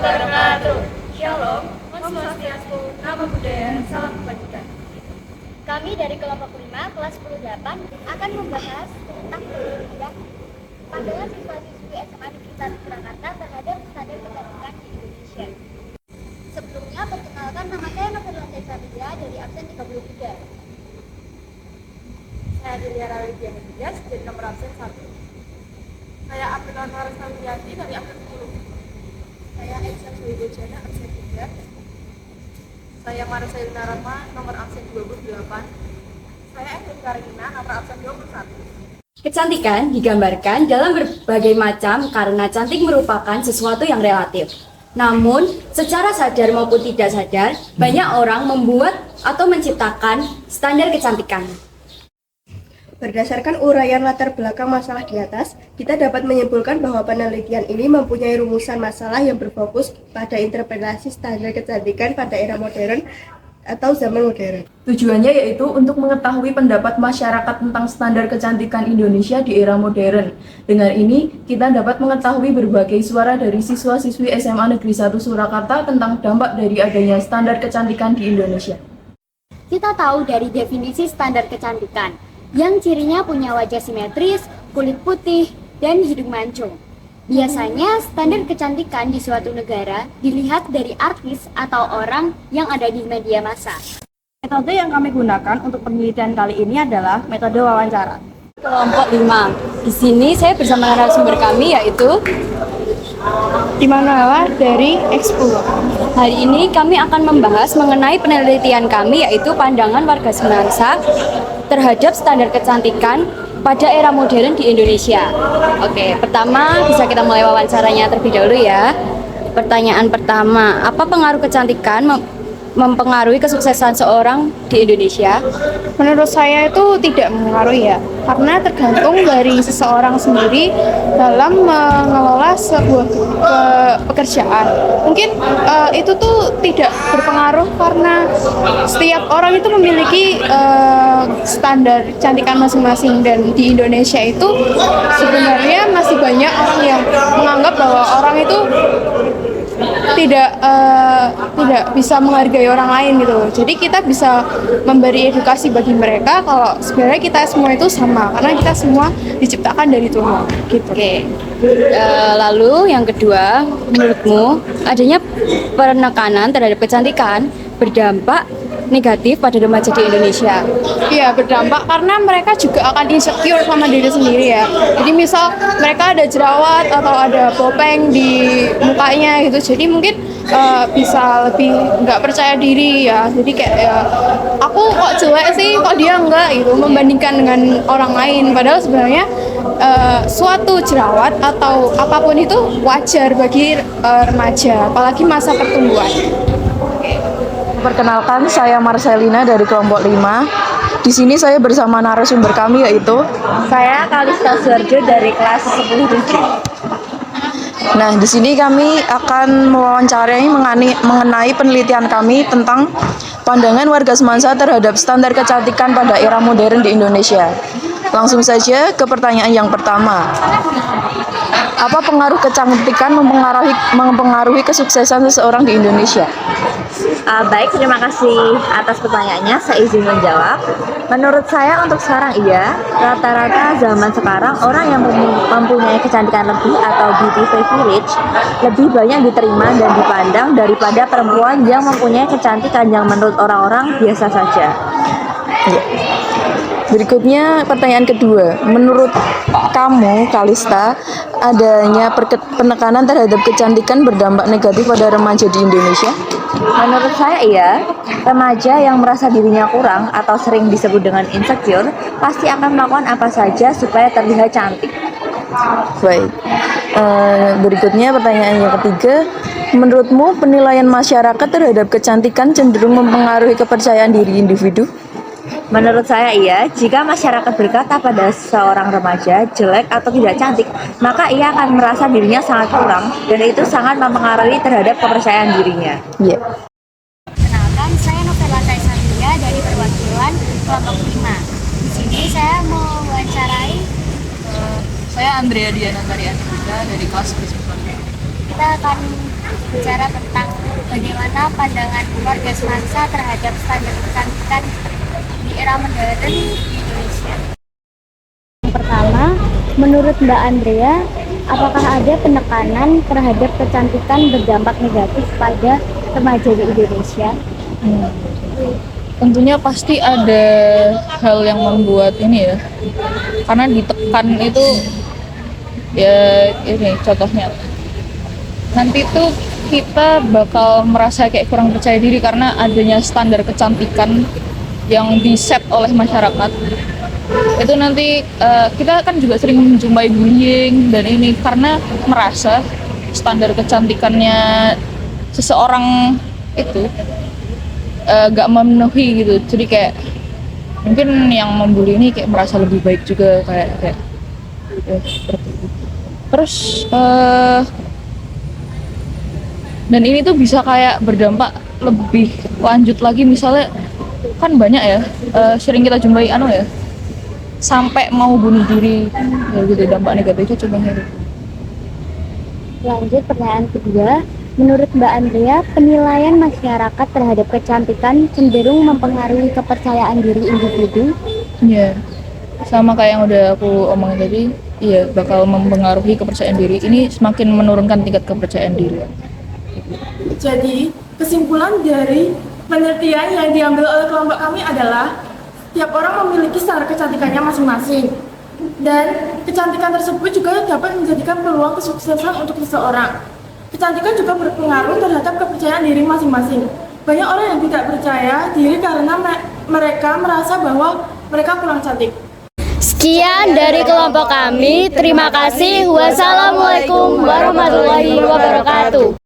wabarakatuh. Shalom, Om Swastiastu, Namo Buddhaya, Salam Kebajikan. Kami dari kelompok 5, kelas 10-8 akan membahas tentang pandangan siswa-siswi SMA Negeri 1 Surakarta terhadap standar kecantikan di Indonesia. Sebelumnya, perkenalkan, nama saya Novela Cesarlia dari absen 33. Saya Delia Rawidya Medias dari nomor absen 1. Saya April Narasawiyati dari absen 10. Saya Aisyah Suwibojana absen 3. Saya Marcelina Rama nomor absen 28. Saya Edwin Karina nomor absen 21. Kecantikan digambarkan dalam berbagai macam karena cantik merupakan sesuatu yang relatif. Namun, secara sadar maupun tidak sadar, banyak orang membuat atau menciptakan standar kecantikan. Berdasarkan uraian latar belakang masalah di atas, kita dapat menyimpulkan bahwa penelitian ini mempunyai rumusan masalah yang berfokus pada interpretasi standar kecantikan pada era modern atau zaman modern. Tujuannya yaitu untuk mengetahui pendapat masyarakat tentang standar kecantikan Indonesia di era modern. Dengan ini, kita dapat mengetahui berbagai suara dari siswa-siswi SMA Negeri 1 Surakarta tentang dampak dari adanya standar kecantikan di Indonesia. Kita tahu dari definisi standar kecantikan, yang cirinya punya wajah simetris, kulit putih, dan hidung mancung. Biasanya, standar kecantikan di suatu negara dilihat dari artis atau orang yang ada di media massa. Metode yang kami gunakan untuk penelitian kali ini adalah metode wawancara. Kelompok 5. Di sini saya bersama narasumber kami yaitu Immanuela dari X10. hari ini kami akan membahas mengenai penelitian kami yaitu pandangan warga Semansa terhadap standar kecantikan pada era modern di Indonesia. Oke, pertama bisa kita mulai wawancaranya terlebih dahulu ya. Pertanyaan pertama, apa pengaruh kecantikan mempengaruhi kesuksesan seorang di Indonesia? Menurut saya itu tidak mempengaruhi ya, karena tergantung dari seseorang sendiri dalam mengelola sebuah pekerjaan. Mungkin itu tuh tidak berpengaruh karena setiap orang itu memiliki standar kecantikan masing-masing, dan di Indonesia itu sebenarnya masih banyak orang yang menganggap bahwa orang itu tidak bisa menghargai orang lain gitu. Jadi kita bisa memberi edukasi bagi mereka kalau sebenarnya kita semua itu sama karena kita semua diciptakan dari Tuhan gitu. Oke. Lalu yang kedua, menurutmu adanya penekanan terhadap kecantikan berdampak negatif pada remaja di Indonesia? Iya, berdampak karena mereka juga akan insecure sama diri sendiri ya. Jadi misal mereka ada jerawat atau ada bopeng di mukanya gitu, jadi mungkin bisa lebih nggak percaya diri ya. Jadi kayak ya, aku kok jelek sih, kok dia enggak gitu, membandingkan dengan orang lain. Padahal sebenarnya suatu jerawat atau apapun itu wajar bagi remaja, apalagi masa pertumbuhan. Perkenalkan, saya Marcelina dari kelompok 5. Di sini saya bersama narasumber kami yaitu Saya Kalista Suarjo dari kelas 10-7. Nah, di sini kami akan mewawancarai mengenai penelitian kami tentang pandangan warga Semansa terhadap standar kecantikan pada era modern di Indonesia. Langsung saja ke pertanyaan yang pertama. Apa pengaruh kecantikan mempengaruhi kesuksesan seseorang di Indonesia? Baik, terima kasih atas pertanyaannya. Saya izin menjawab. Menurut saya untuk sekarang iya, rata-rata zaman sekarang orang yang mempunyai kecantikan lebih atau beauty privilege lebih banyak diterima dan dipandang daripada perempuan yang mempunyai kecantikan yang menurut orang-orang biasa saja. Ya. Berikutnya pertanyaan kedua, menurut kamu, Kalista, adanya penekanan terhadap kecantikan berdampak negatif pada remaja di Indonesia? Menurut saya iya, remaja yang merasa dirinya kurang atau sering disebut dengan insecure pasti akan melakukan apa saja supaya terlihat cantik. Baik, berikutnya pertanyaan yang ketiga, menurutmu penilaian masyarakat terhadap kecantikan cenderung mempengaruhi kepercayaan diri individu? Menurut saya iya, jika masyarakat berkata pada seorang remaja jelek atau tidak cantik, maka ia akan merasa dirinya sangat kurang dan itu sangat mempengaruhi terhadap kepercayaan dirinya. Iya. Kenalkan, saya Novela Cesarlia dari perwakilan kelompok 5. Di sini saya mau wawancarai Saya Andrea Diana Tarian dari kelas 10. kita akan bicara tentang bagaimana pandangan warga semansa terhadap standar kecantikan di era modern di Indonesia. Yang pertama, menurut Mbak Andrea, apakah ada penekanan terhadap kecantikan berdampak negatif pada remaja di Indonesia? Tentunya pasti ada hal yang membuat ini ya, karena ditekan itu ya ini contohnya nanti tuh kita bakal merasa kayak kurang percaya diri karena adanya standar kecantikan yang di-set oleh masyarakat. Itu nanti kita kan juga sering menjumpai bullying dan ini karena merasa standar kecantikannya seseorang itu gak memenuhi gitu. Jadi kayak mungkin yang membuli ini kayak merasa lebih baik juga kayak ya, seperti itu. Terus dan ini tuh bisa kayak berdampak lebih lanjut lagi, misalnya kan banyak ya sering kita jumpai ya sampai mau bunuh diri ya gitu, dampak negatifnya contohnya. Lanjut pertanyaan kedua, menurut Mbak Andrea, penilaian masyarakat terhadap kecantikan cenderung mempengaruhi kepercayaan diri individu? Iya, sama kayak yang udah aku omongin tadi, iya bakal mempengaruhi kepercayaan diri. Ini semakin menurunkan tingkat kepercayaan diri. Jadi, kesimpulan dari penelitian yang diambil oleh kelompok kami adalah setiap orang memiliki standar kecantikannya masing-masing. Dan kecantikan tersebut juga dapat menjadikan peluang kesuksesan untuk seseorang. Kecantikan juga berpengaruh terhadap kepercayaan diri masing-masing. Banyak orang yang tidak percaya diri karena mereka merasa bahwa mereka kurang cantik. Sekian dari kelompok kami. Terima kasih. Wassalamualaikum warahmatullahi wabarakatuh.